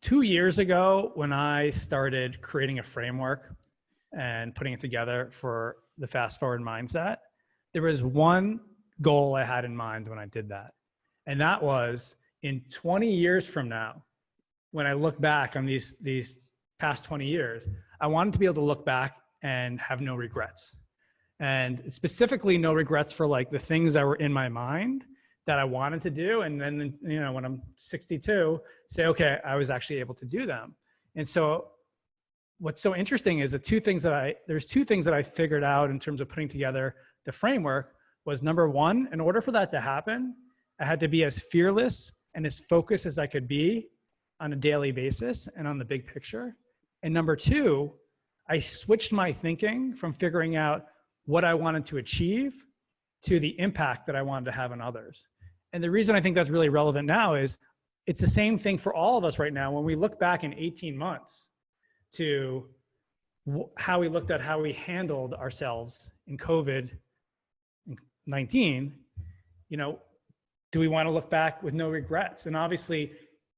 2 years ago, when I started creating a framework and putting it together for the fast forward mindset, there was one goal I had in mind when I did that. And that was in 20 years from now, when I look back on these past 20 years, I wanted to be able to look back and have no regrets. And specifically no regrets for like the things that were in my mind that I wanted to do. And then, when I'm 62, say, okay, I was actually able to do them. And so what's so interesting is there's two things that I figured out in terms of putting together the framework was, number one, in order for that to happen, I had to be as fearless and as focused as I could be on a daily basis and on the big picture. And number two, I switched my thinking from figuring out what I wanted to achieve to the impact that I wanted to have on others. And the reason I think that's really relevant now is it's the same thing for all of us right now. When we look back in 18 months to how we looked at how we handled ourselves in COVID-19, do we want to look back with no regrets? And obviously,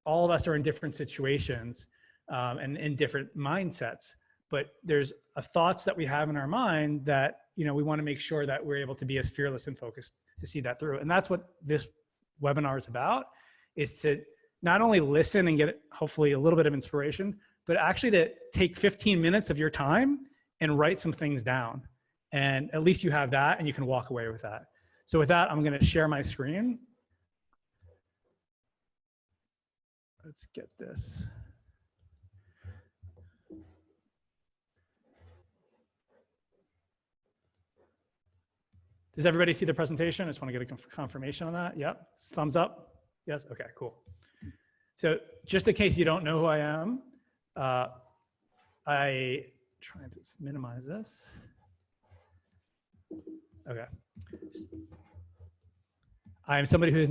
all of us are in different situations and in different mindsets. But there's thoughts that we have in our mind that, we want to make sure that we're able to be as fearless and focused to see that through. And that's what this webinar is about, is to not only listen and get hopefully a little bit of inspiration, but actually to take 15 minutes of your time and write some things down. And at least you have that and you can walk away with that. So with that, I'm going to share my screen. Let's get this. Does everybody see the presentation? I just want to get a confirmation on that. Yep, thumbs up. Yes, okay, cool. So just in case you don't know who I am, I trying to minimize this. Okay. I am somebody who's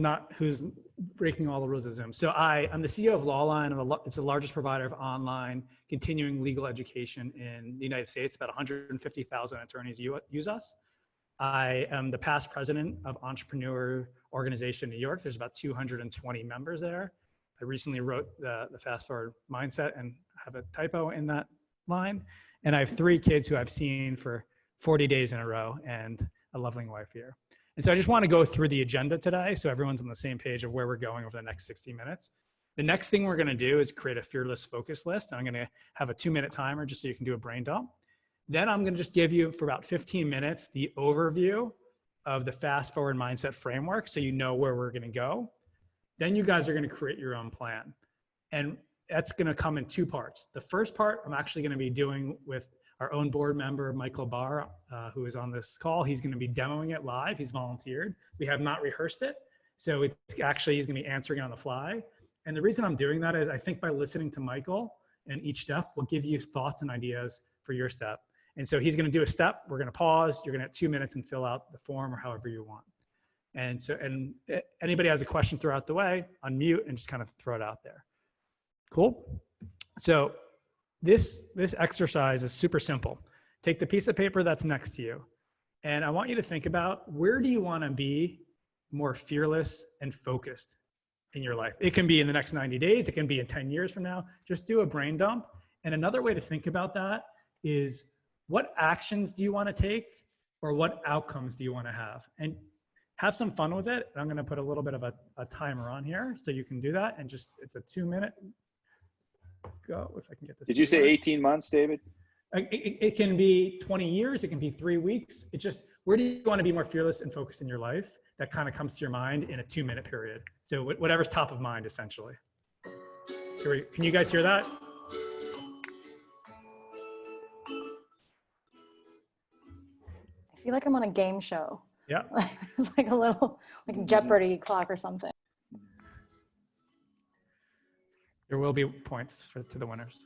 breaking all the rules of Zoom. So I'm the CEO of Lawline. It's the largest provider of online continuing legal education in the United States. About 150,000 attorneys use us. I am the past president of Entrepreneur Organization New York. There's about 220 members there. I recently wrote the Fast Forward Mindset and have a typo in that line. And I have 3 kids who I've seen for 40 days in a row and a lovely wife here. And so I just want to go through the agenda today so everyone's on the same page of where we're going over the next 60 minutes. The next thing we're going to do is create a fearless focus list. And I'm going to have a 2-minute timer just so you can do a brain dump. Then I'm going to just give you for about 15 minutes the overview of the Fast Forward Mindset framework so you know where we're going to go. Then you guys are going to create your own plan. And that's going to come in 2 parts. The first part I'm actually going to be doing with our own board member, Michael Barr, who is on this call. He's going to be demoing it live. He's volunteered. We have not rehearsed it. So it's actually, he's going to be answering it on the fly. And the reason I'm doing that is I think by listening to Michael and each step will give you thoughts and ideas for your step. And so he's going to do a step. We're going to pause. You're going to have 2 minutes and fill out the form or however you want. And so, and anybody has a question throughout the way, unmute and just kind of throw it out there. Cool. So this exercise is super simple. Take the piece of paper that's next to you. And I want you to think about, where do you want to be more fearless and focused in your life? It can be in the next 90 days. It can be in 10 years from now. Just do a brain dump. And another way to think about that is, what actions do you want to take, or what outcomes do you want to have? And have some fun with it. I'm going to put a little bit of a timer on here so you can do that. And just, it's a 2-minute go, if I can get this. Did you say 18 months, David? It can be 20 years. It can be 3 weeks. It's just, where do you want to be more fearless and focused in your life? That kind of comes to your mind in a 2-minute period. So whatever's top of mind, essentially. Can you guys hear that? I feel like I'm on a game show. Yeah. It's like a little, like Jeopardy clock or something. There will be points to the winners.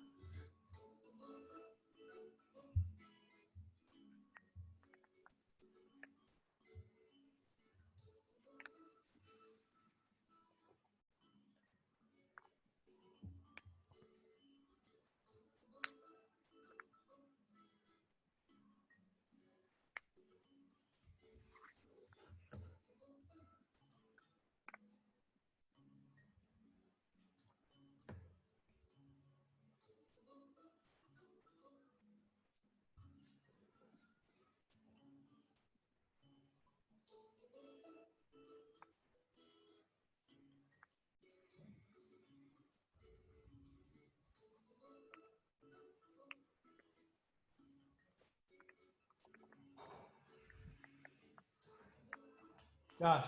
Gosh.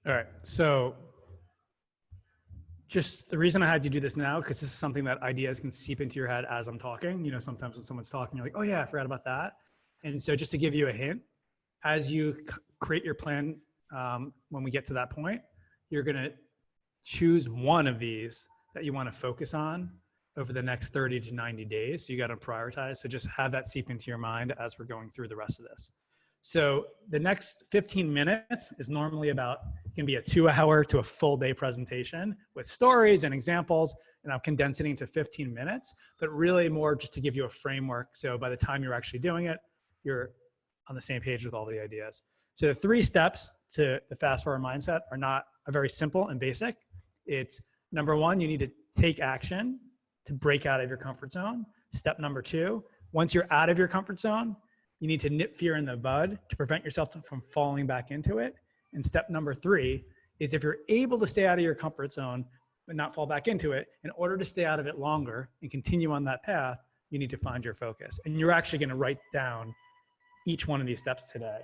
All right. So just the reason I had you do this now, because this is something that ideas can seep into your head as I'm talking. You know, sometimes when someone's talking, you're like, oh yeah, I forgot about that. And so just to give you a hint, as you create your plan, when we get to that point, you're going to choose one of these that you want to focus on over the next 30 to 90 days. So you got to prioritize. So just have that seep into your mind as we're going through the rest of this. So the next 15 minutes is normally can be a 2-hour to a full day presentation with stories and examples, and I'm condensing it into 15 minutes, but really more just to give you a framework. So by the time you're actually doing it, you're on the same page with all the ideas. So the 3 steps to the fast forward mindset are very simple and basic. It's number 1, you need to take action to break out of your comfort zone. Step number 2, once you're out of your comfort zone, you need to nip fear in the bud to prevent yourself from falling back into it. And step number 3 is if you're able to stay out of your comfort zone but not fall back into it, in order to stay out of it longer and continue on that path, you need to find your focus. And you're actually going to write down each one of these steps today.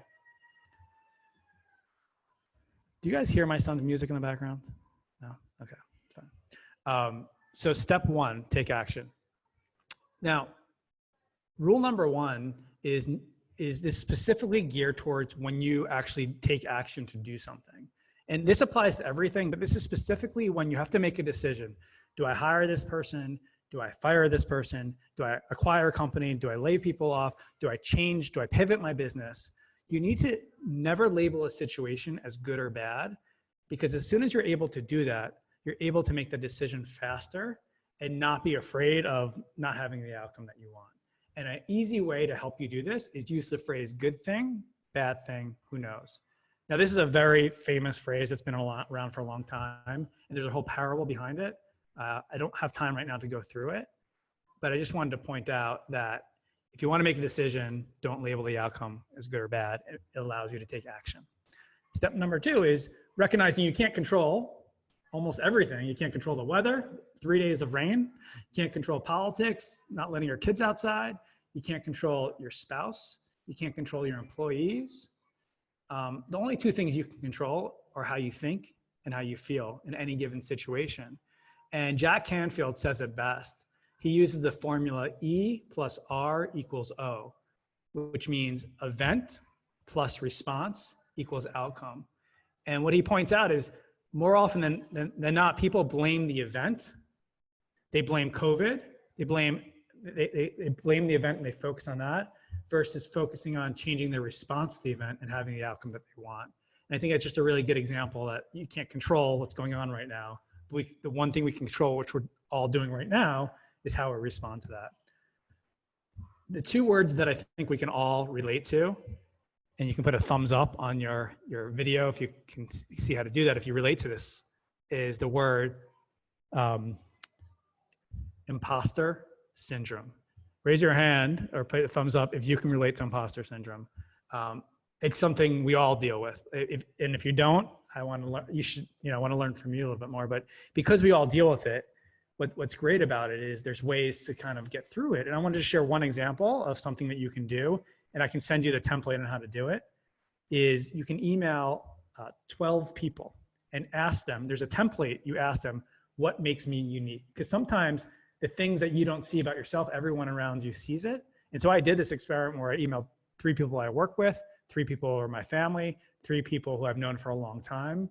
Do you guys hear my son's music in the background? No? Okay, fine. So step 1, take action. Now, rule number 1 is this specifically geared towards when you actually take action to do something. And this applies to everything, but this is specifically when you have to make a decision. Do I hire this person? Do I fire this person? Do I acquire a company? Do I lay people off? Do I change? Do I pivot my business? You need to never label a situation as good or bad, because as soon as you're able to do that, you're able to make the decision faster and not be afraid of not having the outcome that you want. And an easy way to help you do this is use the phrase good thing, bad thing, who knows. Now, this is a very famous phrase that's been around for a long time, and there's a whole parable behind it. I don't have time right now to go through it, but I just wanted to point out that if you want to make a decision, don't label the outcome as good or bad. It allows you to take action. Step number 2 is recognizing you can't control almost everything. You can't control the weather, 3 days of rain. You can't control politics, not letting your kids outside. You can't control your spouse. You can't control your employees. The only 2 things you can control are how you think and how you feel in any given situation. And Jack Canfield says it best. He uses the formula E plus R equals O, which means event plus response equals outcome. And what he points out is more often than not, people blame the event. They blame COVID. They blame the event and they focus on that versus focusing on changing their response to the event and having the outcome that they want. And I think it's just a really good example that you can't control what's going on right now. The one thing we can control, which we're all doing right now, is how we respond to that. The 2 words that I think we can all relate to, and you can put a thumbs up on your video if you can see how to do that, if you relate to this, is the word imposter syndrome. Raise your hand or put a thumbs up if you can relate to imposter syndrome. It's something we all deal with. If you don't, I want to learn. I want to learn from you a little bit more. But because we all deal with it, what's great about it is there's ways to kind of get through it. And I wanted to share one example of something that you can do, and I can send you the template on how to do it. Is you can email 12 people and ask them. There's a template. You ask them, what makes me unique? Because sometimes the things that you don't see about yourself, everyone around you sees it. And so I did this experiment where I emailed 3 people I work with, 3 people who are my family, 3 people who I've known for a long time.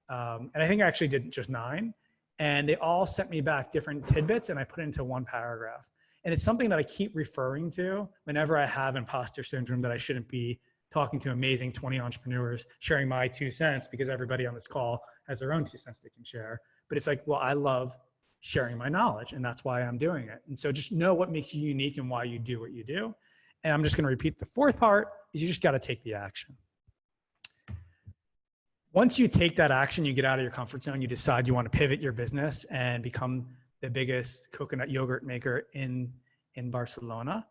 And I think I actually did just 9. And they all sent me back different tidbits and I put it into one paragraph. And it's something that I keep referring to whenever I have imposter syndrome that I shouldn't be talking to amazing 20 entrepreneurs, sharing my 2 cents, because everybody on this call has their own 2 cents they can share. But it's like, well, I love sharing my knowledge, and that's why I'm doing it. And so just know what makes you unique and why you do what you do. And I'm just going to repeat the fourth part is you just got to take the action. Once you take that action, you get out of your comfort zone, you decide you want to pivot your business and become the biggest coconut yogurt maker in Barcelona.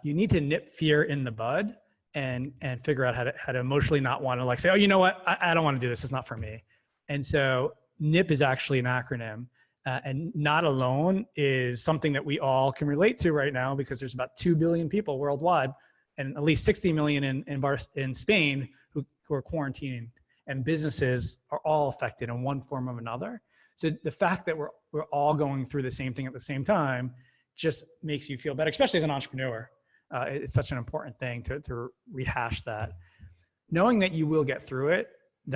You need to nip fear in the bud and figure out how to emotionally not want to like say, oh, you know what? I don't want to do this. It's not for me. And so NIP is actually an acronym. And not alone is something that we all can relate to right now, because there's about 2 billion people worldwide and at least 60 million in Spain who are quarantining, and businesses are all affected in one form or another. So the fact that we're all going through the same thing at the same time just makes you feel better, especially as an entrepreneur. It's such an important thing to rehash that. Knowing that you will get through it,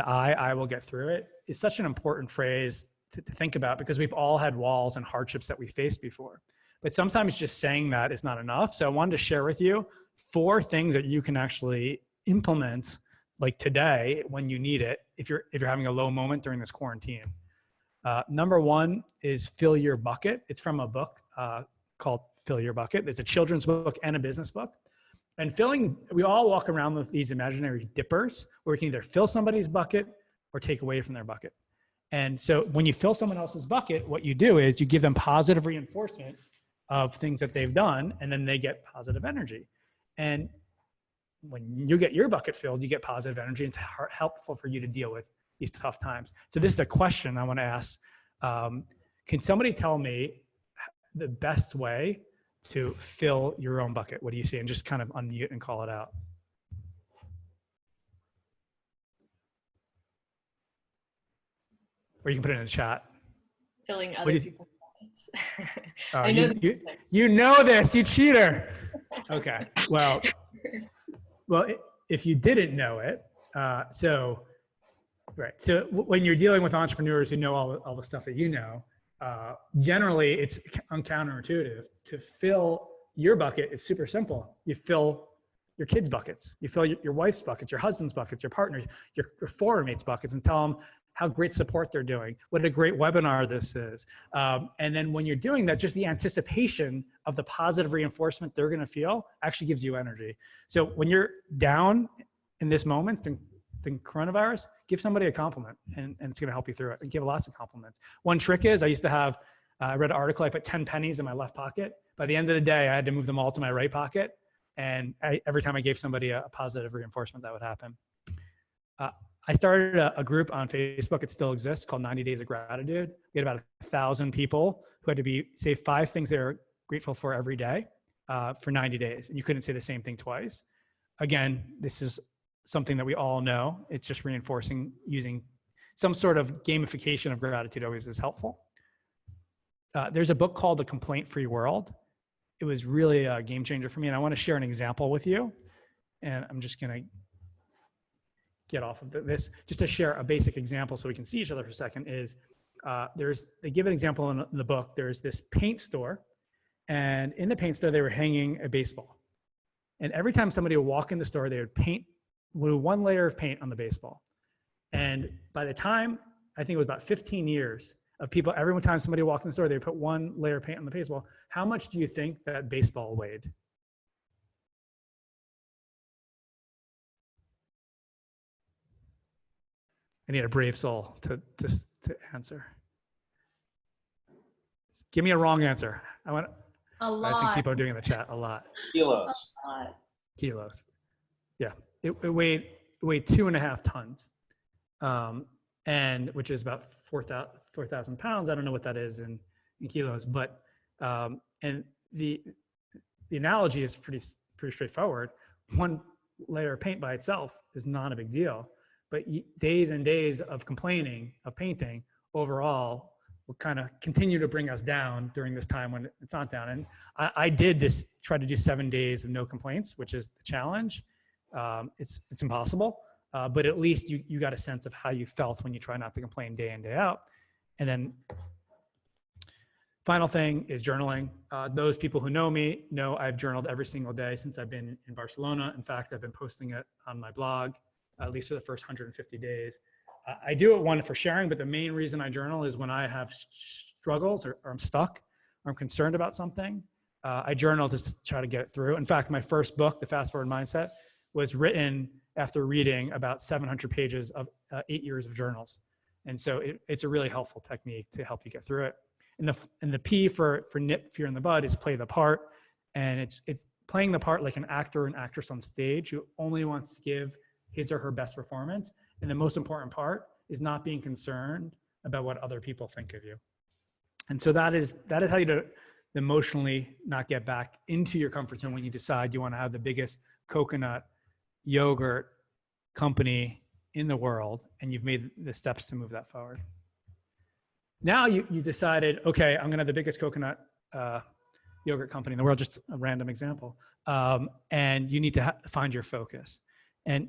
I will get through it, is such an important phrase to think about, because we've all had walls and hardships that we faced before. But sometimes just saying that is not enough. So I wanted to share with you 4 things that you can actually implement, like today when you need it, if you're having a low moment during this quarantine. Number 1 is fill your bucket. It's from a book called Fill Your Bucket. It's a children's book and a business book. And we all walk around with these imaginary dippers where we can either fill somebody's bucket or take away from their bucket. And so when you fill someone else's bucket, what you do is you give them positive reinforcement of things that they've done, and then they get positive energy. And when you get your bucket filled, you get positive energy. It's helpful for you to deal with these tough times. So this is a question I want to ask. Can somebody tell me the best way to fill your own bucket? What do you see? And just kind of unmute and call it out. Or you can put it in the chat. Filling other people's buckets. I know you know this, you cheater. Okay, well, if you didn't know it, so when you're dealing with entrepreneurs who know all the stuff that you know, generally it's counterintuitive. To fill your bucket, it's super simple. You fill your kids' buckets. You fill your wife's buckets, your husband's buckets, your partners, your foreign mates' buckets, and tell them how great support they're doing, what a great webinar this is. And then when you're doing that, just the anticipation of the positive reinforcement they're gonna feel actually gives you energy. So when you're down in this moment, the coronavirus, give somebody a compliment, and it's gonna help you through it, and give lots of compliments. One trick is, I used to have, I read an article, I put 10 pennies in my left pocket. By the end of the day, I had to move them all to my right pocket. And every time I gave somebody a positive reinforcement, that would happen. I started a group on Facebook, it still exists, called 90 Days of Gratitude. We had about 1,000 people who had to say 5 things they were grateful for every day for 90 days. And you couldn't say the same thing twice. Again, this is something that we all know. It's just reinforcing, using some sort of gamification of gratitude always is helpful. There's a book called The Complaint-Free World. It was really a game changer for me. And I want to share an example with you. And I'm just going to get off of this, just to share a basic example so we can see each other for a second. Is they give an example in the book. There's this paint store, and in the paint store they were hanging a baseball, and every time somebody would walk in the store, they would paint with 1 layer of paint on the baseball. And by the time, I think it was about 15 years of people, every time somebody walked in the store, they would put 1 layer of paint on the baseball. How much do you think that baseball weighed? I need a brave soul to answer. Give me a wrong answer. A lot. I think people are doing in the chat. A lot. Kilos. A lot. Kilos. Yeah. It weighed 2.5 tons, and which is about 4,000 pounds. I don't know what that is in kilos, but and the analogy is pretty straightforward. 1 layer of paint by itself is not a big deal. But days and days of complaining, of painting, overall will kind of continue to bring us down during this time when it's not down. And I did try to do 7 days of no complaints, which is the challenge. It's impossible, but at least you got a sense of how you felt when you try not to complain day in, day out. And then Final thing is journaling. Those people who know me know I've journaled every single day since I've been in Barcelona. In fact, I've been posting it on my blog, at least for the first 150 days. I do it one for sharing, but the main reason I journal is when I have struggles or I'm stuck or I'm concerned about something. I journal to try to get it through. In fact, my first book, The Fast Forward Mindset, was written after reading about 700 pages of 8 years of journals. And so it's a really helpful technique to help you get through it. And the P for nip fear in the bud is play the part. And it's playing the part like an actor or an actress on stage who only wants to give his or her best performance. And the most important part is not being concerned about what other people think of you. And so that is how you emotionally not get back into your comfort zone when you decide you want to have the biggest coconut yogurt company in the world, and you've made the steps to move that forward. Now you decided, okay, I'm going to have the biggest coconut yogurt company in the world, just a random example. And you need to find your focus. And,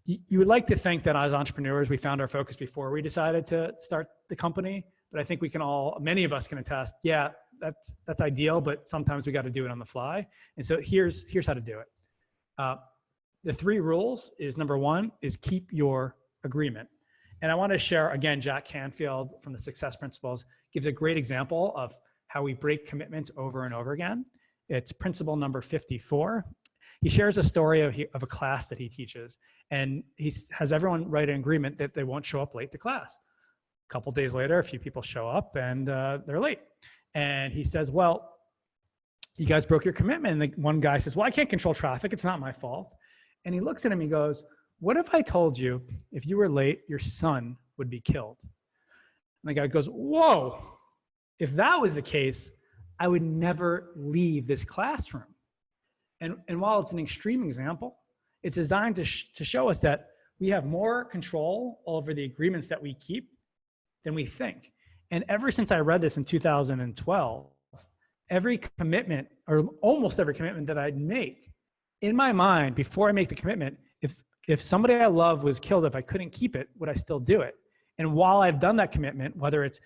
you would like to think that as entrepreneurs, we found our focus before we decided to start the company. But I think many of us can attest, yeah, that's ideal, but sometimes we got to do it on the fly. And so here's how to do it. The 3 rules is, number 1 is keep your agreement. And I want to share, again, Jack Canfield from the Success Principles gives a great example of how we break commitments over and over again. It's principle number 54. He shares a story of a class that he teaches, and he has everyone write an agreement that they won't show up late to class. A couple days later, a few people show up and they're late. And he says, well, you guys broke your commitment. And the one guy says, well, I can't control traffic. It's not my fault. And he looks at him, he goes, what if I told you if you were late, your son would be killed? And the guy goes, whoa, if that was the case, I would never leave this classroom. And while it's an extreme example, it's designed to show us that we have more control over the agreements that we keep than we think. And ever since I read this in 2012, every commitment, or almost every commitment that I'd make, in my mind, before I make the commitment, if somebody I love was killed, if I couldn't keep it, would I still do it? And while I've done that commitment, whether it's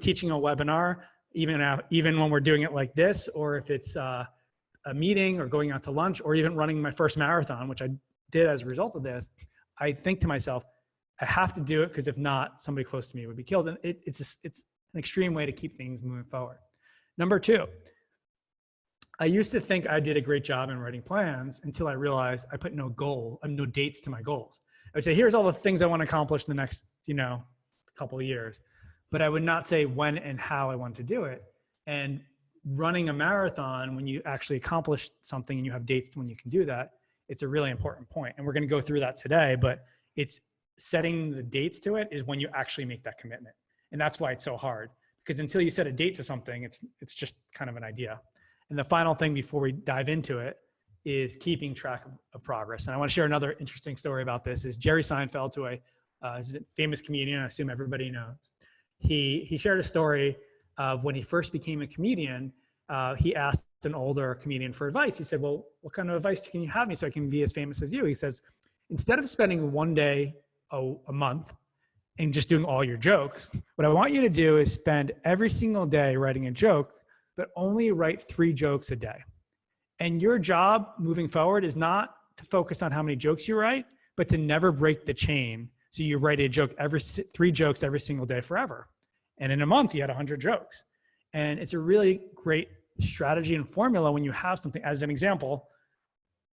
teaching a webinar, even when we're doing it like this, or if it's a meeting or going out to lunch, or even running my first marathon, which I did as a result of this, I think to myself, I have to do it, because if not, somebody close to me would be killed. And it's an extreme way to keep things moving forward. Number 2, I used to think I did a great job in writing plans until I realized I put no dates to my goals. I would say, here's all the things I want to accomplish in the next, couple of years, but I would not say when and how I want to do it. And running a marathon, when you actually accomplish something and you have dates when you can do that, it's a really important point. And we're going to go through that today, but it's setting the dates to it is when you actually make that commitment. And that's why it's so hard, because until you set a date to something, it's just kind of an idea. And the final thing before we dive into it is keeping track of progress. And I want to share another interesting story about this. Is Jerry Seinfeld, who is a famous comedian, I assume everybody knows. He shared a story of when he first became a comedian. He asked an older comedian for advice. He said, well, what kind of advice can you have me so I can be as famous as you? He says, instead of spending one day a month and just doing all your jokes, what I want you to do is spend every single day writing a joke, but only write 3 jokes a day. And your job moving forward is not to focus on how many jokes you write, but to never break the chain. So you write 3 jokes every single day forever. And in a month, you had 100 jokes. And it's a really great strategy and formula when you have something. As an example,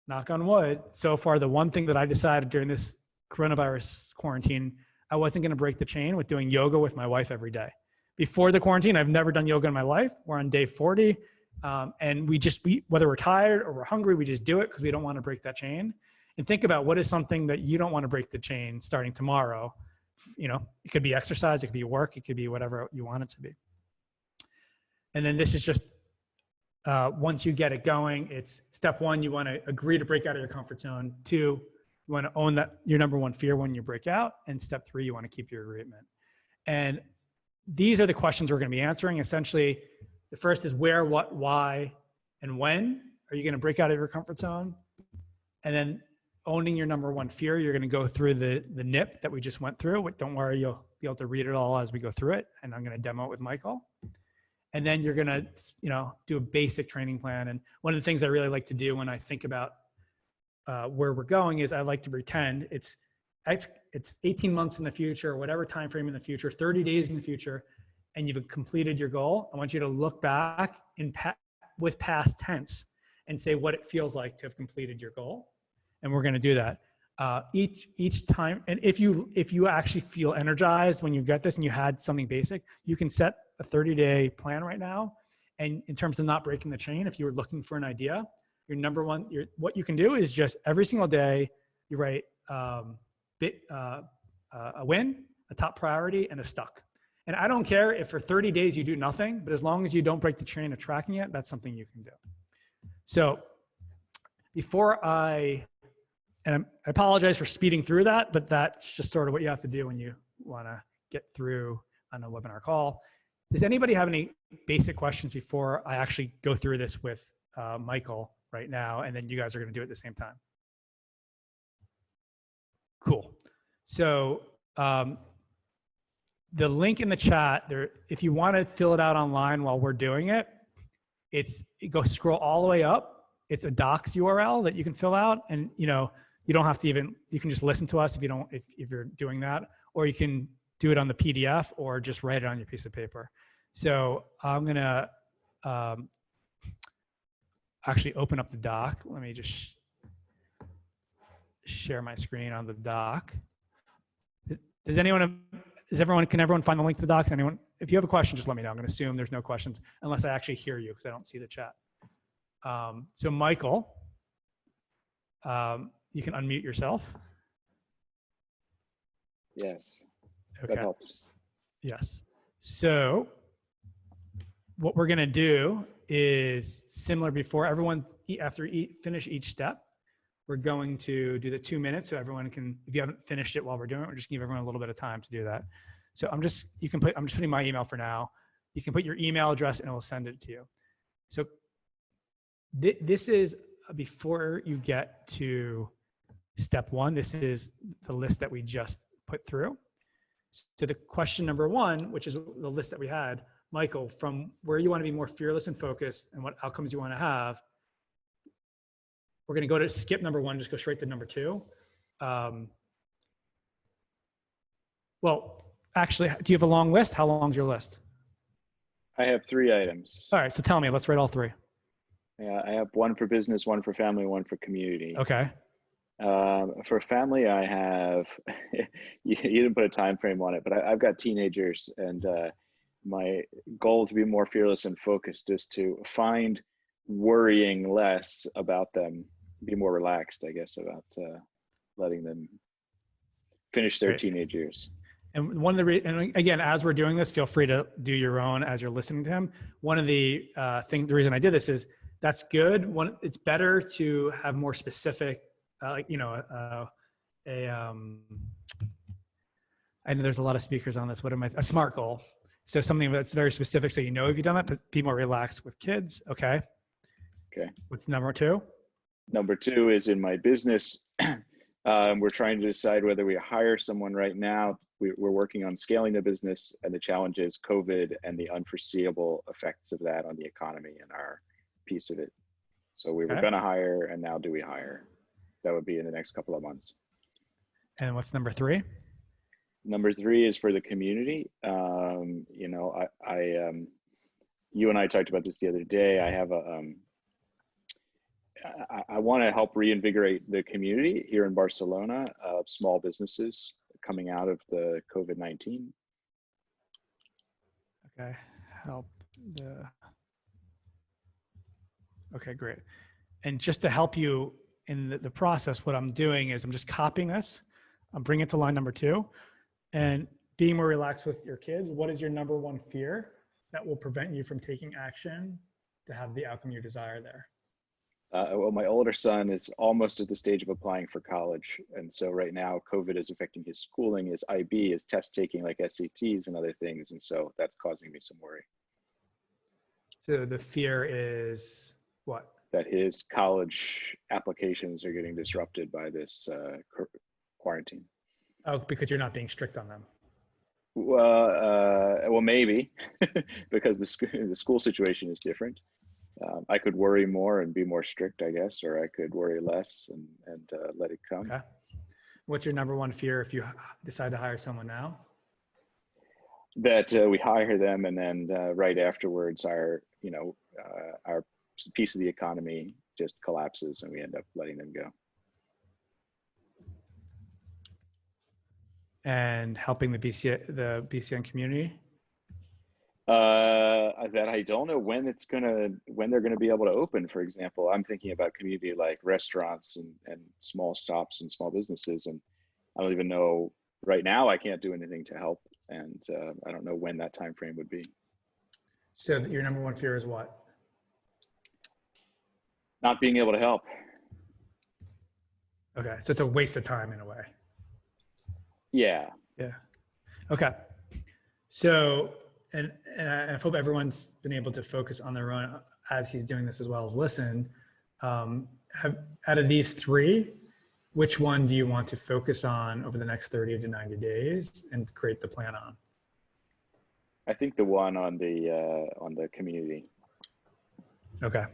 knock on wood, so far, the one thing that I decided during this coronavirus quarantine, I wasn't going to break the chain with doing yoga with my wife every day. Before the quarantine, I've never done yoga in my life. We're on day 40. And whether we're tired or we're hungry, we just do it because we don't want to break that chain. And think about what is something that you don't want to break the chain starting tomorrow. It could be exercise, it could be work, it could be whatever you want it to be. And then this is just, once you get it going, it's step 1, you want to agree to break out of your comfort zone. 2, you want to own that your number 1 fear when you break out. And step 3, you want to keep your agreement. And these are the questions we're going to be answering. Essentially, the first is where, what, why, and when are you going to break out of your comfort zone? And then owning your number 1 fear, you're going to go through the NIP that we just went through. Don't worry, you'll be able to read it all as we go through it. And I'm going to demo it with Michael. And then you're going to, do a basic training plan. And one of the things I really like to do when I think about where we're going is I like to pretend it's 18 months in the future, or whatever time frame in the future, 30 days in the future, and you've completed your goal. I want you to look back with past tense and say what it feels like to have completed your goal. And we're going to do that each time. And if you actually feel energized when you get this and you had something basic, you can set a 30-day plan right now. And in terms of not breaking the chain, if you were looking for an idea, what you can do is just every single day you write a win, a top priority, and a stuck. And I don't care if for 30 days you do nothing, but as long as you don't break the chain of tracking it, that's something you can do. So and I apologize for speeding through that, but that's just sort of what you have to do when you want to get through on a webinar call. Does anybody have any basic questions before I actually go through this with Michael right now, and then you guys are going to do it at the same time? Cool. So the link in the chat there, if you want to fill it out online while we're doing it, go scroll all the way up. It's a docs URL that you can fill out, and you don't have to you can just listen to us if you're doing that, or you can do it on the PDF or just write it on your piece of paper. So I'm going to actually open up the doc. Let me just share my screen on the doc. Can everyone find the link to the doc? If you have a question, just let me know. I'm going to assume there's no questions unless I actually hear you because I don't see the chat. So Michael, you can unmute yourself. Yes. Okay. That helps. Yes. So what we're going to do is similar before everyone, finish each step, we're going to do the 2 minutes. So everyone can, if you haven't finished it while we're doing it, we're just give everyone a little bit of time to do that. So I'm just putting my email for now. You can put your email address and it will send it to you. So this is before you get to step 1. This is the list that we just put through. So the question number 1, which is the list that we had, Michael, from where you want to be more fearless and focused and what outcomes you want to have, we're going to go to skip number 1, just go straight to number 2. Well, actually, do you have a long list? How long is your list? I have 3 items. All right, so tell me, let's write all 3. Yeah, I have 1 for business, 1 for family, 1 for community. Okay. For family, I have, you didn't put a time frame on it, but I've got teenagers, and my goal to be more fearless and focused is to find worrying less about them, be more relaxed, I guess, about letting them finish their teenage years. And and again, as we're doing this, feel free to do your own as you're listening to him. One of the the reason I did this is that's good. It's better to have more specific, I know there's a lot of speakers on this. A SMART goal. So something that's very specific. So if you've done that, but be more relaxed with kids. Okay. Okay. What's number 2? Number 2 is in my business. We're trying to decide whether we hire someone right now. We're working on scaling the business, and the challenge is COVID and the unforeseeable effects of that on the economy and our piece of it. So we were going to hire, and now do we hire? That would be in the next couple of months. And what's number 3? Number 3 is for the community. You and I talked about this the other day. I have I want to help reinvigorate the community here in Barcelona of small businesses coming out of the COVID-19. Okay, okay, great. And just to help you in the process, what I'm doing is I'm just copying this. I'm bringing it to line number 2, and being more relaxed with your kids. What is your number 1 fear that will prevent you from taking action to have the outcome you desire there? Well, my older son is almost at the stage of applying for college. And so right now, COVID is affecting his schooling, his IB, his test taking like SATs and other things. And so that's causing me some worry. So the fear is what? That his college applications are getting disrupted by this quarantine. Oh, because you're not being strict on them. Well, maybe because the school situation is different. I could worry more and be more strict, I guess, or I could worry less and let it come. Okay. What's your number one fear if you decide to hire someone now? That we hire them and then right afterwards, our piece of the economy just collapses and we end up letting them go. And helping the BCN community? That I don't know when they're gonna be able to open. For example, I'm thinking about community like restaurants and small shops and small businesses, and I don't even know right now. I can't do anything to help, and I don't know when that time frame would be. So your number one fear is what? Not being able to help. Okay, so it's a waste of time in a way. Yeah. Yeah. Okay. So, and I hope everyone's been able to focus on their own as he's doing this as well as listen. Out of these three, which one do you want to focus on over the next 30 to 90 days and create the plan on? I think the one on the community. Okay.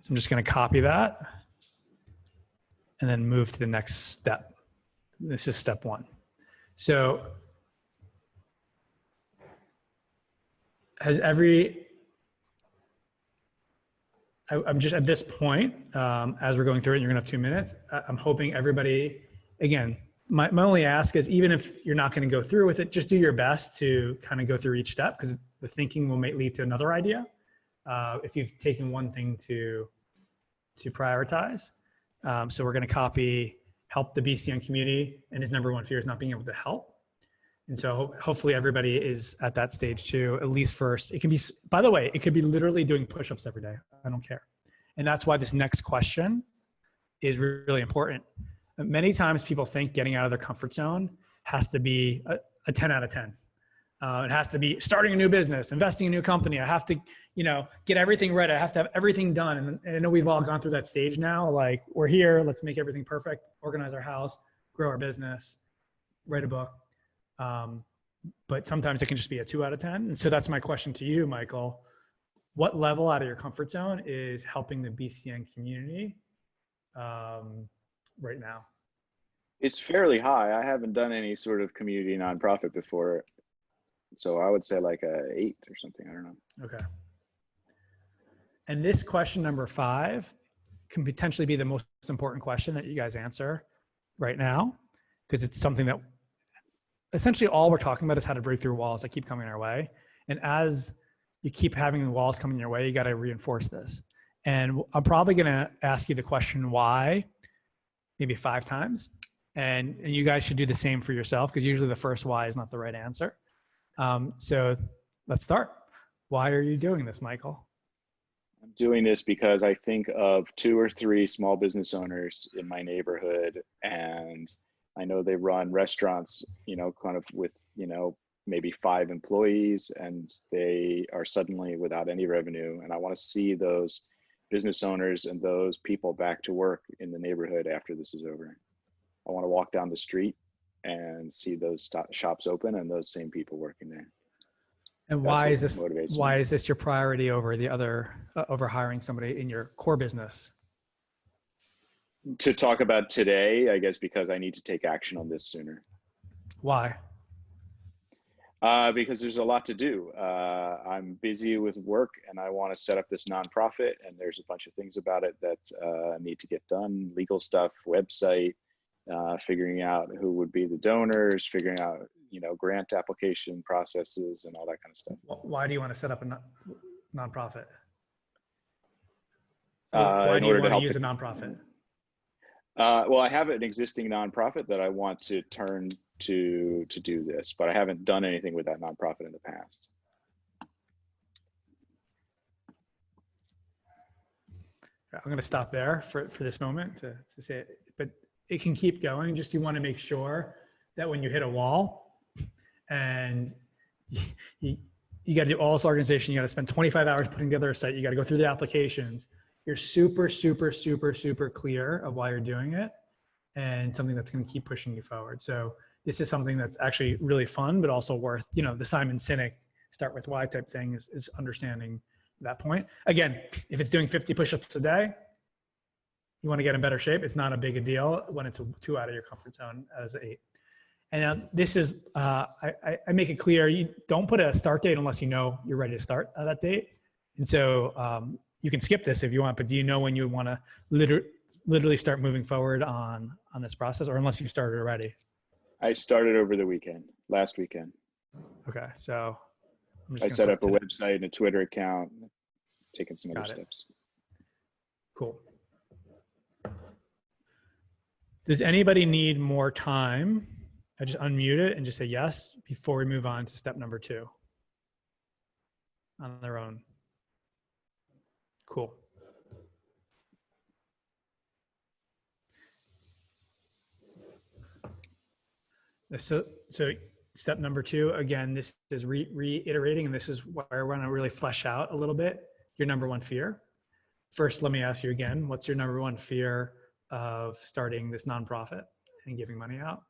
So I'm just going to copy that and then move to the next step. This is step one. So I'm just at this point, as we're going through it, and you're gonna have 2 minutes, I'm hoping everybody, again, my only ask is even if you're not gonna go through with it, just do your best to kind of go through each step because the thinking will lead to another idea. If you've taken one thing to prioritize. So we're gonna copy help the BCN community, and his number one fear is not being able to help. And so hopefully everybody is at that stage too, at least first. It can be, by the way, it could be literally doing push-ups every day. I don't care. And that's why this next question is really important. Many times people think getting out of their comfort zone has to be a 10 out of 10. It has to be starting a new business, investing in a new company. I have to, get everything ready. I have to have everything done. And I know we've all gone through that stage now. Like we're here, let's make everything perfect, organize our house, grow our business, write a book. But sometimes it can just be a 2 out of 10. And so that's my question to you, Michael. What level out of your comfort zone is helping the BCN community right now? It's fairly high. I haven't done any sort of community nonprofit before. So I would say like a 8 or something. I don't know. Okay. And this question number 5 can potentially be the most important question that you guys answer right now, because it's something that essentially all we're talking about is how to break through walls that keep coming our way. And as you keep having the walls coming your way, you got to reinforce this. And I'm probably going to ask you the question why maybe 5 times. And you guys should do the same for yourself, because usually the first why is not the right answer. So let's start. Why are you doing this, Michael? I'm doing this because I think of 2 or 3 small business owners in my neighborhood, and I know they run restaurants, kind of with, maybe 5 employees, and they are suddenly without any revenue. And I want to see those business owners and those people back to work in the neighborhood after this is over. I want to walk down the street and see those shops open and those same people working there. And why is this your priority over the other, over hiring somebody in your core business? To talk about today, I guess, because I need to take action on this sooner. Why? Because there's a lot to do. I'm busy with work and I want to set up this nonprofit, and there's a bunch of things about it that need to get done, legal stuff, website, figuring out who would be the donors, figuring out, grant application processes and all that kind of stuff. Why do you want to set up a nonprofit? Why do you want to use a nonprofit? Well, I have an existing nonprofit that I want to turn to do this, but I haven't done anything with that nonprofit in the past. I'm going to stop there for this moment to say it, but it can keep going. Just you want to make sure that when you hit a wall and you got to do all this organization, you got to spend 25 hours putting together a site, you got to go through the applications. You're super, super, super, super clear of why you're doing it and something that's going to keep pushing you forward. So this is something that's actually really fun, but also worth, the Simon Sinek start with why type thing is understanding that point. Again, if it's doing 50 push-ups a day, you want to get in better shape. It's not a big a deal when it's 2 out of your comfort zone as 8. And now this is, I make it clear, you don't put a start date unless you know you're ready to start at that date. And so you can skip this if you want, but do you know when you want to literally start moving forward on this process, or unless you've started already? I started over the last weekend. Okay, so I set up a website and a Twitter account, taking some other steps. Cool. Does anybody need more time? I just unmute it and just say yes before we move on to step number 2 on their own. Cool. So step number 2, again, this is reiterating, and this is where I want to really flesh out a little bit your number 1 fear. First, let me ask you again, what's your number 1 fear of starting this nonprofit and giving money out?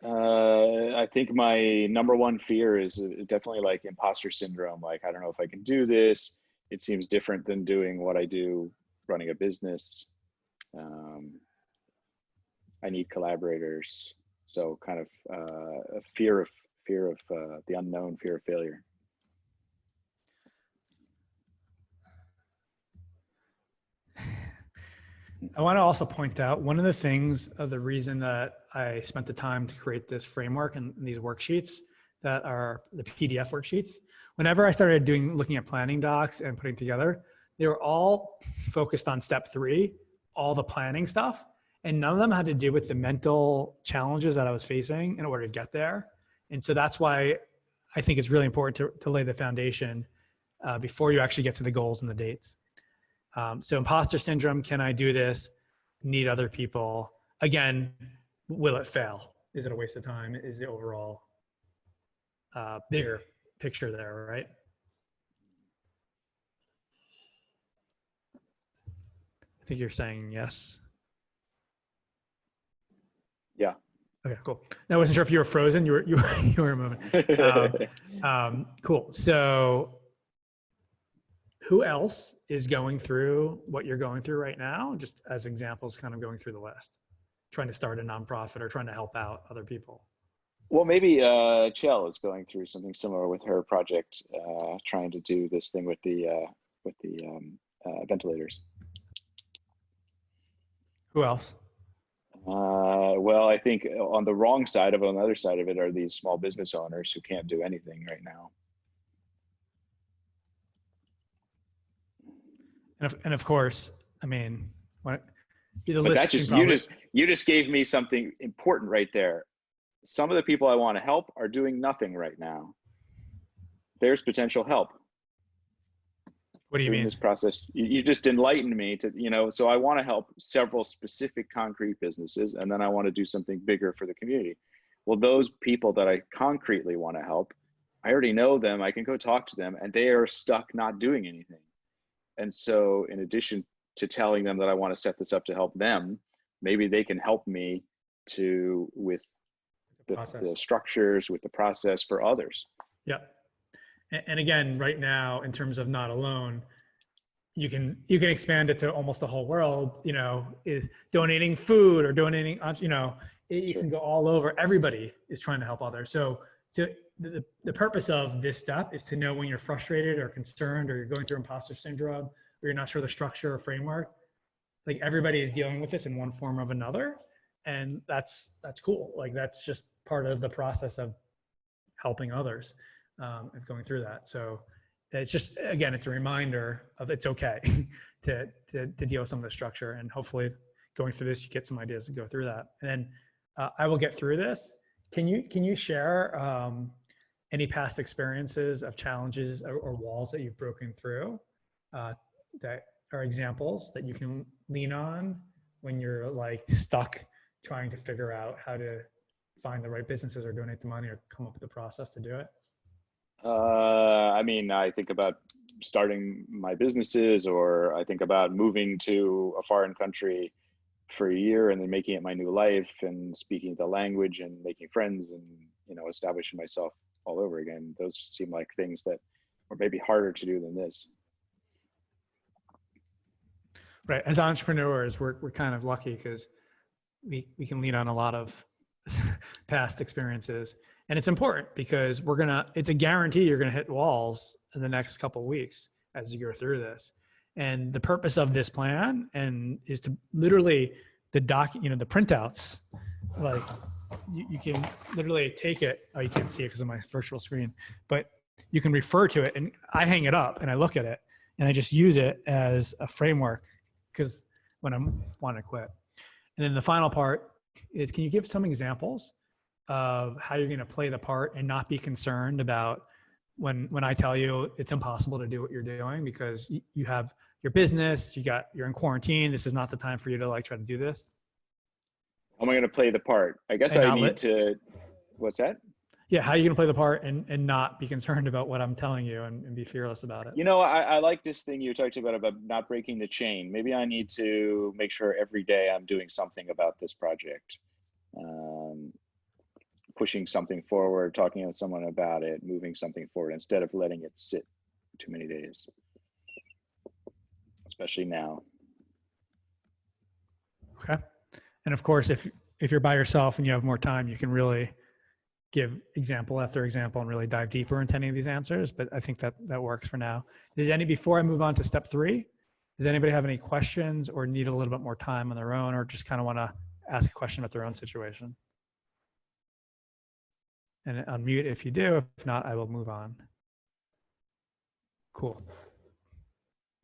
I think my number 1 fear is definitely like imposter syndrome. Like, I don't know if I can do this. It seems different than doing what I do, running a business. I need collaborators. So kind of a fear of the unknown, fear of failure. I want to also point out one of the things of the reason that I spent the time to create this framework and these worksheets that are the PDF worksheets. Whenever I started looking at planning docs and putting together, they were all focused on step 3, all the planning stuff. And none of them had to do with the mental challenges that I was facing in order to get there. And so that's why I think it's really important to lay the foundation before you actually get to the goals and the dates. So imposter syndrome, can I do this? Need other people? Again, will it fail? Is it a waste of time? Is the overall bigger picture there, right? I think you're saying yes. Yeah. Okay, cool. Now, I wasn't sure if you were frozen. You were moving. Cool. So who else is going through what you're going through right now? Just as examples, kind of going through the list, trying to start a nonprofit or trying to help out other people. Well, maybe Chell is going through something similar with her project, trying to do this thing with the ventilators. Who else? Well, I think on the other side of it are these small business owners who can't do anything right now. And of course, I mean, you just gave me something important right there. Some of the people I want to help are doing nothing right now. There's potential help. What do you mean? This process, you just enlightened me to, so I want to help several specific concrete businesses, and then I want to do something bigger for the community. Well, those people that I concretely want to help, I already know them. I can go talk to them, and they are stuck not doing anything. And so in addition to telling them that I want to set this up to help them, maybe they can help me with the structures, with the process for others. Yeah. And again, right now, in terms of not alone, you can expand it to almost the whole world, is donating food or donating, you can go all over. Everybody is trying to help others. So the purpose of this step is to know when you're frustrated or concerned, or you're going through imposter syndrome, or you're not sure the structure or framework. Like, everybody is dealing with this in one form or another. And that's cool. Like, that's just part of the process of helping others. Of going through that. So it's just, again, it's a reminder of it's okay to deal with some of the structure, and hopefully going through this, you get some ideas to go through that. And then I will get through this. Can you share any past experiences of challenges or walls that you've broken through that are examples that you can lean on when you're like stuck trying to figure out how to find the right businesses or donate the money or come up with a process to do it? I mean, I think about starting my businesses, or I think about moving to a foreign country for a year and then making it my new life and speaking the language and making friends and, you know, establishing myself all over again. Those seem like things that are maybe harder to do than this. Right. As entrepreneurs, we're kind of lucky because we can lean on a lot of past experiences. And it's important because it's a guarantee you're going to hit walls in the next couple of weeks as you go through this. And the purpose of this plan is to literally the printouts, like you can literally take it. Oh, you can't see it because of my virtual screen, but you can refer to it, and I hang it up and I look at it and I just use it as a framework because when I'm wanting to quit. And then the final part is, can you give some examples of how you're going to play the part and not be concerned about when I tell you it's impossible to do what you're doing because you have your business, you're in quarantine. This is not the time for you to like try to do this. How am I going to play the part? I guess I need to, what's that? Yeah. How are you going to play the part and not be concerned about what I'm telling you and be fearless about it? You know, I like this thing you talked about not breaking the chain. Maybe I need to make sure every day I'm doing something about this project. Pushing something forward, talking with someone about it, moving something forward instead of letting it sit too many days, especially now. Okay. And of course, if you're by yourself and you have more time, you can really give example after example and really dive deeper into any of these answers. But I think that works for now. Before I move on to step 3, does anybody have any questions or need a little bit more time on their own or just kind of want to ask a question about their own situation? And unmute if you do. If not, I will move on. Cool.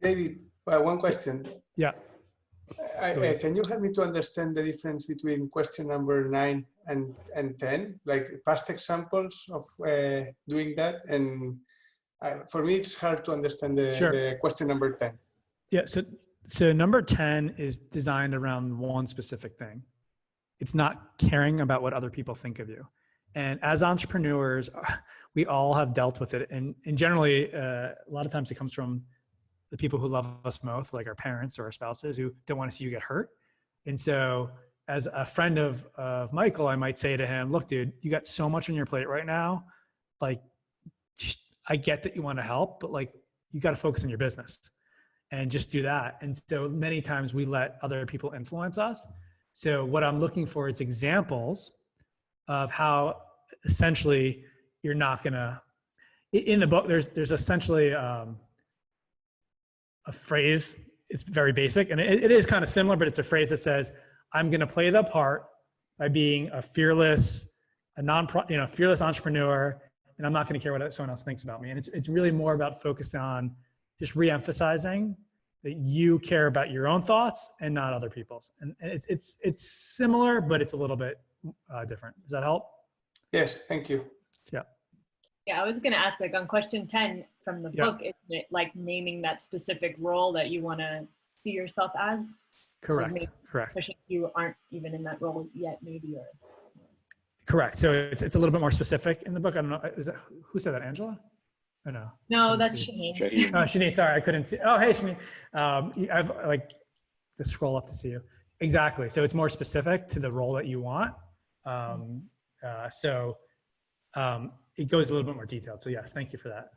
David, one question. Yeah. Can you help me to understand the difference between question number 9 and 10, like past examples of doing that? And for me, it's hard to understand the question number 10. Yeah. So number 10 is designed around one specific thing. It's not caring about what other people think of you. And as entrepreneurs, we all have dealt with it. And generally, a lot of times it comes from the people who love us most, like our parents or our spouses, who don't want to see you get hurt. And so as a friend of Michael, I might say to him, look, dude, you got so much on your plate right now. Like, I get that you want to help, but like, you got to focus on your business and just do that. And so many times we let other people influence us. So what I'm looking for is examples of how essentially you're not gonna, in the book, there's essentially a phrase, it's very basic and it is kind of similar, but it's a phrase that says, I'm gonna play the part by being a fearless entrepreneur, and I'm not gonna care what someone else thinks about me. And it's really more about focused on just re-emphasizing that you care about your own thoughts and not other people's. And it's similar, but it's a little bit different. Does that help? Yes, thank you. Yeah. Yeah, I was going to ask, like on question 10 from the book, isn't it like naming that specific role that you want to see yourself as? Correct. Like Correct. Especially if you aren't even in that role yet, maybe. Or Correct. So it's a little bit more specific in the book. I don't know. Who said that? Angela? Oh, no. No, that's Shaheen. Oh, Shaheen. Sorry, I couldn't see. Oh, hey, Shaheen. I've like to scroll up to see you. Exactly. So it's more specific to the role that you want. It goes a little bit more detailed. So yes, thank you for that.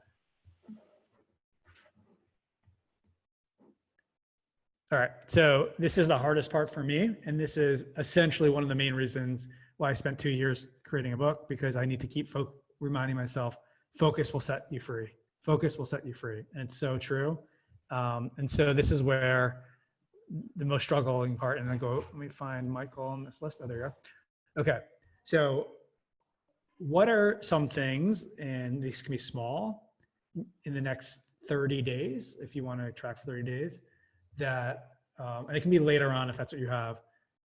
All right, so this is the hardest part for me. And this is essentially one of the main reasons why I spent 2 years creating a book, because I need to keep reminding myself, focus will set you free. Focus will set you free. And it's so true. And so this is where the most struggling part, and then let me find Michael on this list. Oh, there you go. Okay, so what are some things, and these can be small, in the next 30 days, if you want to track for 30 days, that, and it can be later on if that's what you have,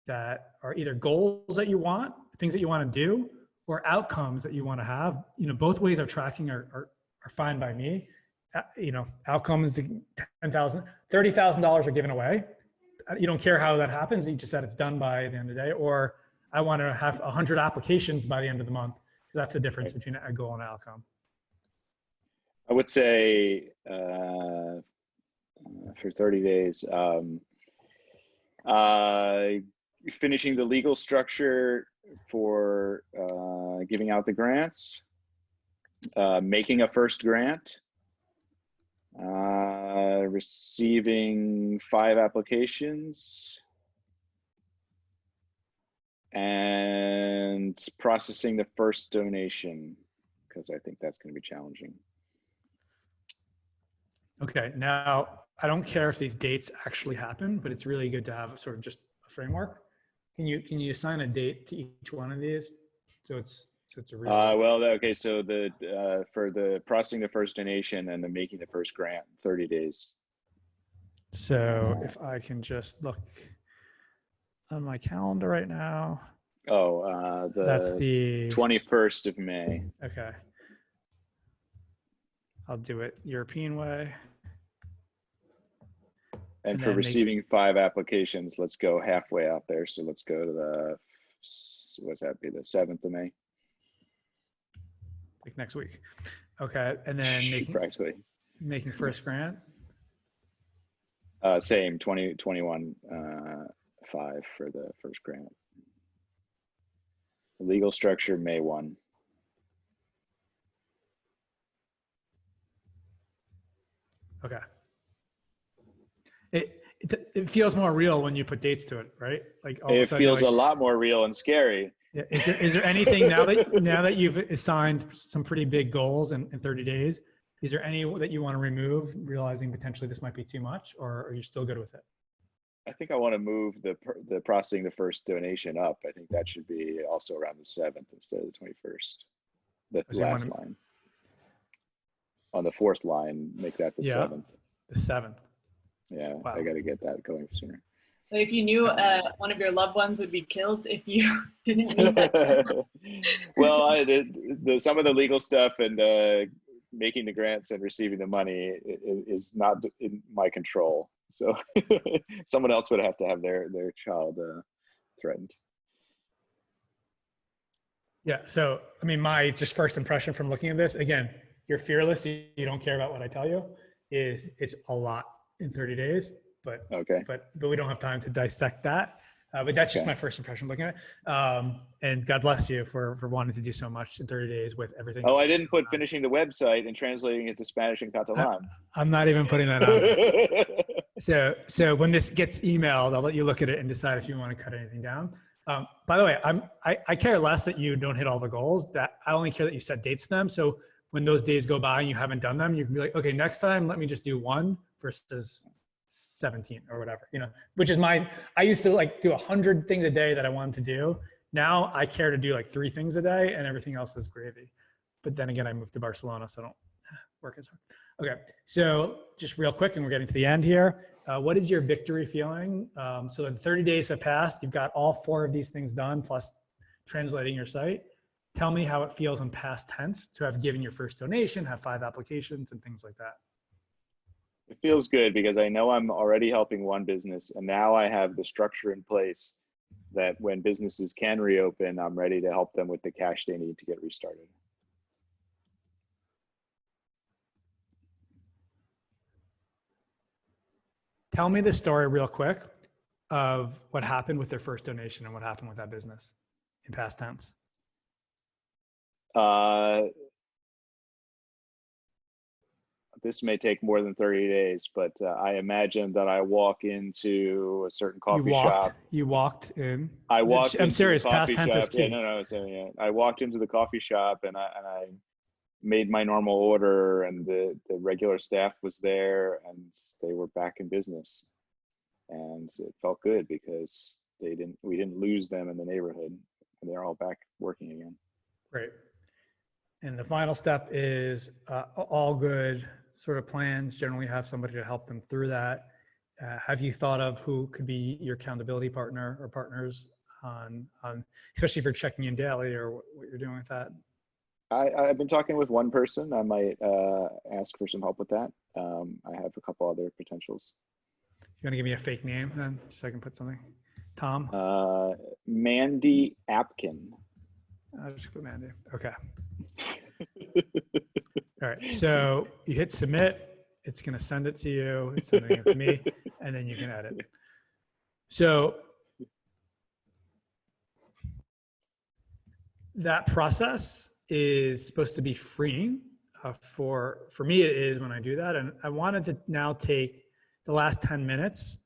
that are either goals that you want, things that you want to do, or outcomes that you want to have. You know, both ways of tracking are fine by me. You know, outcomes, $10,000, $30,000 are given away. You don't care how that happens. You just said it's done by the end of the day. Or I want to have 100 applications by the end of the month. So that's the difference between a goal and an outcome. I would say for 30 days, finishing the legal structure for giving out the grants, making a first grant, receiving 5 applications, and processing the first donation, because I think that's going to be challenging. Okay, now I don't care if these dates actually happen, but it's really good to have sort of just a framework. Can you assign a date to each one of these? So it's a real. Well, okay. So for the processing the first donation and the making the first grant, 30 days. So if I can just look on my calendar right now. Oh, That's the 21st of May. Okay. I'll do it European way. And for then receiving 5 applications, let's go halfway out there. So let's go to the, what's that be, the 7th of May? Like next week. Okay. And then making first grant. Same 2021 5 for the first grant. Legal structure May 1. Okay. It feels more real when you put dates to it, right? Like all of a It sudden, feels a lot more real and scary. Yeah. Is there anything now that you've assigned some pretty big goals in 30 days? Is there any that you want to remove, realizing potentially this might be too much, or are you still good with it? I think I want to move the processing the first donation up. I think that should be also around the 7th instead of the 21st. The last line. On the 4th line, make that the 7th. The 7th. Yeah, Wow. I got to get that going sooner. So if you knew one of your loved ones would be killed if you didn't meet that. Well, some of the legal stuff and making the grants and receiving the money is not in my control. So someone else would have to have their child threatened. Yeah. So, I mean, my just first impression from looking at this, again, you're fearless. You don't care about what I tell you. It's a lot in 30 days, but okay. But we don't have time to dissect that. But that's just my first impression looking at it. And God bless you for wanting to do so much in 30 days with everything. Oh, I didn't put finishing the website and translating it to Spanish and Catalan. I'm not even putting that on. So when this gets emailed, I'll let you look at it and decide if you want to cut anything down. By the way, I care less that you don't hit all the goals. That I only care that you set dates to them. So when those days go by and you haven't done them, you can be like, okay, next time, let me just do 1 versus 17 or whatever, which is mine. I used to like do 100 things a day that I wanted to do. Now I care to do like 3 things a day and everything else is gravy. But then again, I moved to Barcelona, so I don't work as hard. Okay. So just real quick, and we're getting to the end here. What is your victory feeling? So the 30 days have passed. You've got all 4 of these things done, plus translating your site. Tell me how it feels in past tense to have given your first donation, have 5 applications and things like that. It feels good because I know I'm already helping one business, and now I have the structure in place that when businesses can reopen, I'm ready to help them with the cash they need to get restarted. Tell me the story real quick of what happened with their first donation and what happened with that business in past tense. This may take more than 30 days, but I imagine that I walk into a certain coffee shop. You walked in. I walked. I'm serious. Past tense is key. Yeah, no. So yeah, I walked into the coffee shop and I made my normal order, and the regular staff was there, and they were back in business, and it felt good because we didn't lose them in the neighborhood, and they're all back working again. Great. And the final step is all good sort of plans generally have somebody to help them through that. Have you thought of who could be your accountability partner or partners on especially if you're checking in daily or what you're doing with that? I've been talking with one person. I might ask for some help with that. I have a couple other potentials. You want to give me a fake name then, so I can put something? Tom? Mandy Apkin. I'll just put Mandy. Okay. All right. So you hit submit. It's going to send it to you. It's sending it to me, and then you can edit. So that process is supposed to be freeing. For me, it is when I do that. And I wanted to now take the last 10 minutes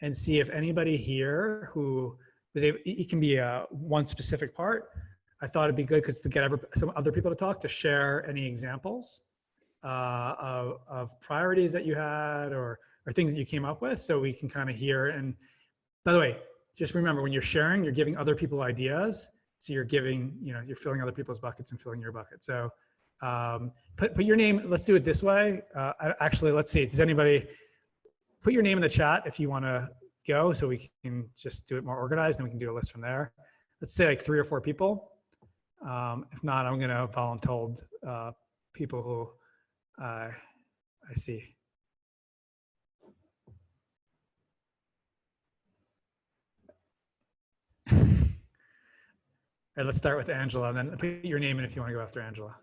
and see if anybody here who was able, it can be one specific part. I thought it'd be good because to get some other people to talk, to share any examples of priorities that you had or things that you came up with, so we can kind of hear. And by the way, just remember, when you're sharing, you're giving other people ideas. So you're giving, you're filling other people's buckets and filling your bucket. So put your name, let's do it this way. Actually, let's see, does anybody put your name in the chat if you want to go, so we can just do it more organized and we can do a list from there. Let's say like 3 or 4 people. If not, I'm going to voluntold people who I see. All right, let's start with Angela, and then put your name in if you want to go after Angela.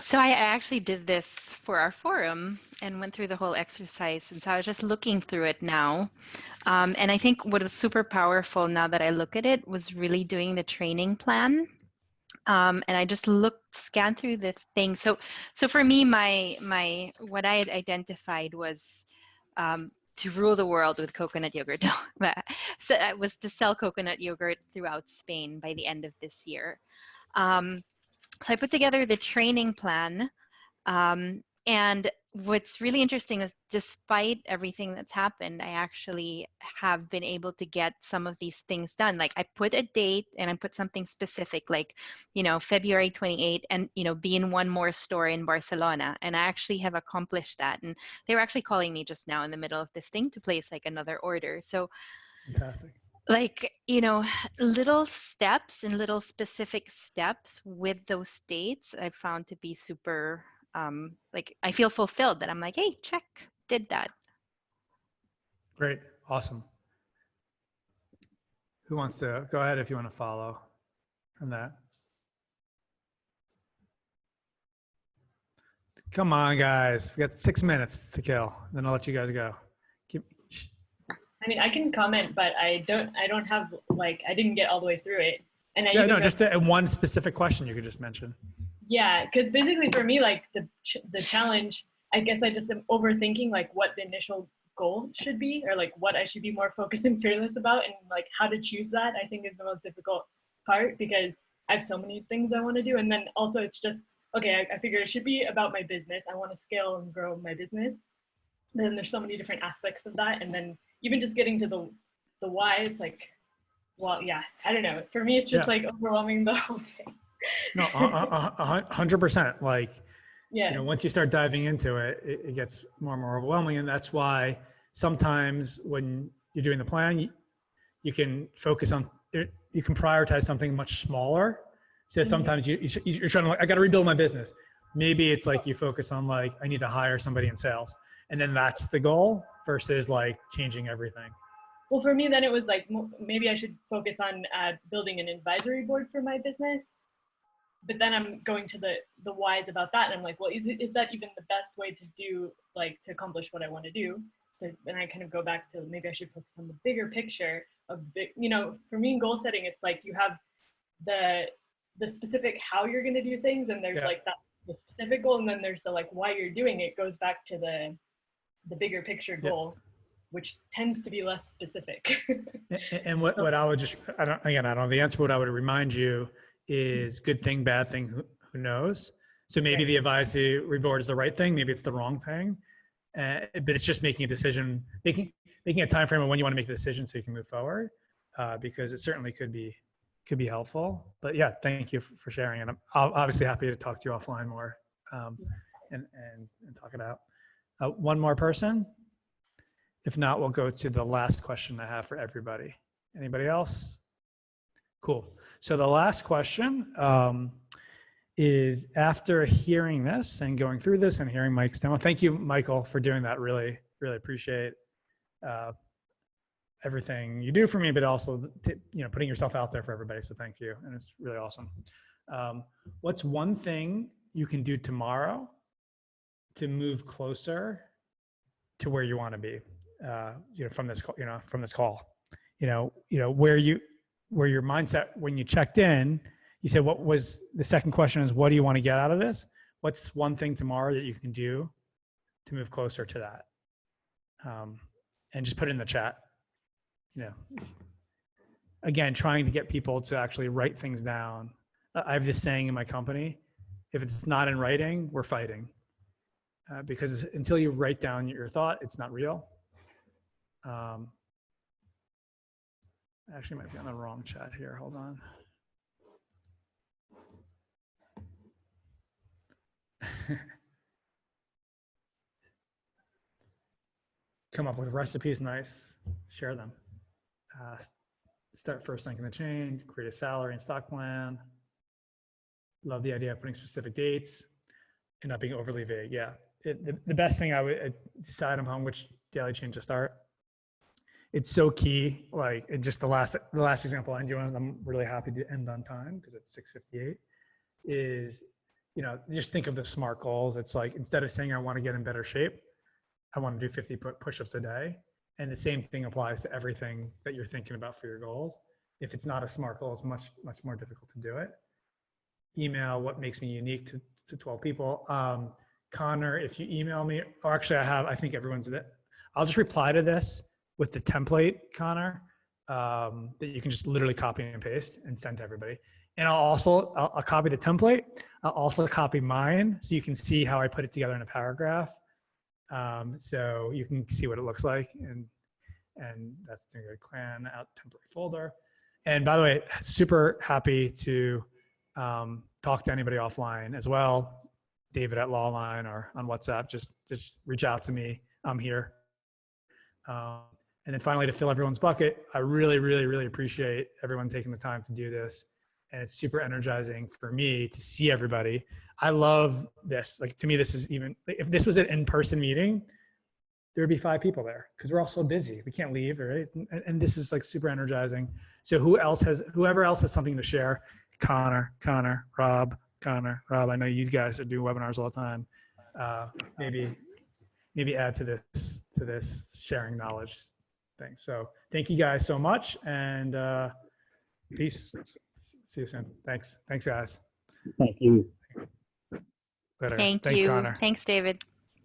So I actually did this for our forum and went through the whole exercise. And so I was just looking through it now. And I think what was super powerful now that I look at it was really doing the training plan. And I just scanned through the thing. So for me, what I had identified was to rule the world with coconut yogurt. So it was to sell coconut yogurt throughout Spain by the end of this year. So I put together the training plan. And what's really interesting is, despite everything that's happened, I actually have been able to get some of these things done. Like, I put a date and I put something specific, like, February 28th, and, be in one more store in Barcelona. And I actually have accomplished that. And they were actually calling me just now in the middle of this thing to place like another order. So fantastic. Like, little steps and little specific steps with those dates, I found to be super, like, I feel fulfilled that I'm like, hey, check, did that. Great. Awesome. Who wants to go ahead if you want to follow from that? Come on, guys. We got 6 minutes to kill. Then I'll let you guys go. I mean, I can comment, but I don't have, like, I didn't get all the way through it. And yeah, no, just one specific question you could just mention. Yeah, because basically for me, like, the challenge, I guess I just am overthinking like what the initial goal should be, or like what I should be more focused and fearless about, and like how to choose that, I think, is the most difficult part, because I have so many things I want to do. And then also it's just, okay, I figure it should be about my business. I want to scale and grow my business. But then there's so many different aspects of that. And then even just getting to the why, it's like, well, yeah, I don't know. For me, it's just like overwhelming the whole thing. No, 100%. Like, yeah, once you start diving into it, it gets more and more overwhelming. And that's why sometimes when you're doing the plan, you can focus on, you can prioritize something much smaller. So sometimes you're trying to, like, I got to rebuild my business. Maybe it's like you focus on, like, I need to hire somebody in sales. And then that's the goal versus like changing everything. Well, for me, then it was like, maybe I should focus on building an advisory board for my business. But then I'm going to the whys about that. And I'm like, well, is that even the best way to do, like, to accomplish what I want to do? So then I kind of go back to, maybe I should focus on the bigger picture of, for me in goal setting, it's like you have the specific how you're going to do things. And there's like the specific goal. And then there's the, like, why you're doing it goes back to the bigger picture goal, which tends to be less specific. And what I would just, I don't know the answer, but what I would remind you is good thing, bad thing, who knows? So maybe the advisory board is the right thing, maybe it's the wrong thing, but it's just making a decision, making a time frame of when you want to make the decision so you can move forward, because it certainly could be helpful. But yeah, thank you for sharing, and I'm obviously happy to talk to you offline more, and talk it out. One more person? If not, we'll go to the last question I have for everybody. Anybody else? Cool. So the last question is, after hearing this and going through this and hearing Mike's demo, thank you, Michael, for doing that. Really, really appreciate everything you do for me, but also, putting yourself out there for everybody. So thank you. And it's really awesome. What's one thing you can do tomorrow to move closer to where you want to be, from this call, where where your mindset, when you checked in, you said, what was the second question is, what do you want to get out of this? What's one thing tomorrow that you can do to move closer to that? And just put it in the chat. You know, again, trying to get people to actually write things down. I have this saying in my company, if it's not in writing, we're fighting. Because until you write down your thought, it's not real. Actually, might be on the wrong chat here. Hold on. Come up with recipes, nice. Share them. Start first link in the chain. Create a salary and stock plan. Love the idea of putting specific dates and not being overly vague. Yeah, the best thing I would decide on which daily chain to start. It's so key. Like, and just the last example I'm doing, I'm really happy to end on time because it's 6:58. Is, you know, just think of the SMART goals. It's like, instead of saying I want to get in better shape, I want to do 50 push-ups a day. And the same thing applies to everything that you're thinking about for your goals. If it's not a SMART goal, it's much more difficult to do it. Email what makes me unique to 12 people. Connor, if you email me, or actually I think everyone's that. I'll just reply to this with the template, Connor, that you can just literally copy and paste and send to everybody. And I'll copy the template. I'll also copy mine so you can see how I put it together in a paragraph. So you can see what it looks like, and that's the clan out template folder. And by the way, super happy to talk to anybody offline as well. David at Lawline or on WhatsApp, just reach out to me. I'm here. And then finally, to fill everyone's bucket, I really, really, really appreciate everyone taking the time to do this. And it's super energizing for me to see everybody. I love this. Like, to me, this is even, if this was an in-person meeting, there would be 5 people there because we're all so busy. We can't leave, right? And this is like super energizing. So whoever else has something to share, Connor, Rob, I know you guys are doing webinars all the time. Maybe add to this sharing knowledge thing. So thank you guys so much, and peace. See you soon. Thanks, guys. Thank you. Later. Thanks, Connor. Thanks, David.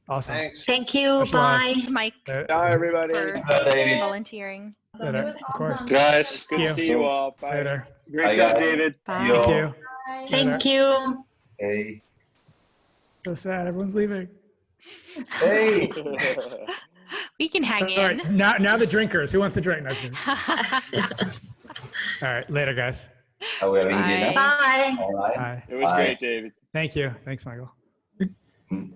Awesome. Thanks. Thank you. Specialized. Bye. Mike, Bye, everybody. for David. volunteering. Later. Of course. Guys, good to you. see you all. Bye. Later. Great Bye, job, guys. David. Bye. Thank you. Thank you. Hey. So sad. Everyone's leaving. Hey. We can hang All in. right. Now the drinkers. Who wants to drink? Nice. All right. Later, guys. Are we having Bye. dinner? Bye. All right. Bye. It was Bye. great, David. Thank you. Thanks, Michael. Mm.